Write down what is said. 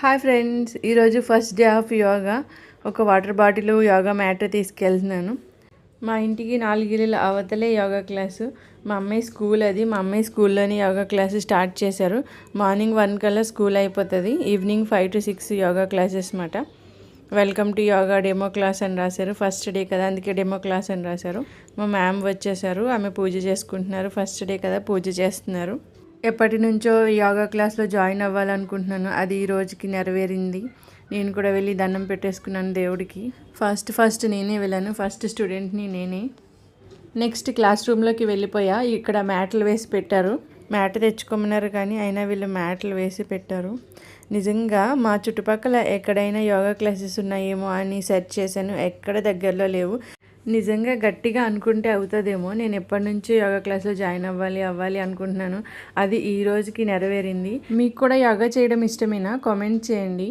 Hi friends, ఈరోజు first day of yoga. ఒక water bottle yoga mat తీసుకెళ్తున్నాను. మా ఇంటికి 4 ఇళ్ళ అవతలే యోగా క్లాసు. మా అమ్మాయి స్కూల్ అది. మా అమ్మాయి స్కూల్లోని యోగా క్లాసు స్టార్ట్ చేశారు. మార్నింగ్ 1 కల్లా స్కూల్ అయిపోతుంది. ఈవినింగ్ 5 to 6 యోగా క్లాసెస్ మాట. Welcome to yoga demo class అని రాశారు. ఫస్ట్ డే కదా, అందుకే డెమో క్లాస్ అని రాశారు. మా మ్యామ్ వచ్చేసారు. ఆమె పూజ చేసుకుంటున్నారు. ఫస్ట్ డే కదా, పూజ చేస్తున్నారు. ఎప్పటి నుంచో యోగా క్లాస్లో జాయిన్ అవ్వాలనుకుంటున్నాను. అది ఈ రోజుకి నెరవేరింది. నేను కూడా వెళ్ళి దండం పెట్టేసుకున్నాను దేవుడికి. ఫస్ట్ నేనే వెళ్ళాను. ఫస్ట్ స్టూడెంట్ని నేనే. నెక్స్ట్ క్లాస్ రూమ్లోకి వెళ్ళిపోయా. ఇక్కడ మ్యాట్లు వేసి పెట్టారు. మ్యాట్ తెచ్చుకోమన్నారు కానీ అయినా వీళ్ళు మ్యాట్లు వేసి పెట్టారు. నిజంగా మా చుట్టుపక్కల ఎక్కడైనా యోగా క్లాసెస్ ఉన్నాయేమో అని సెర్చ్ చేశాను. ఎక్కడ దగ్గరలో లేవు. నిజంగా గట్టిగా అనుకుంటే అవుతుందేమో. నేను ఎప్పటి నుంచో యోగా క్లాస్లో జాయిన్ అవ్వాలి అనుకుంటున్నాను. అది ఈ రోజుకి నెరవేరింది. మీకు కూడా యోగా చేయడం ఇష్టమేనా? కామెంట్ చేయండి.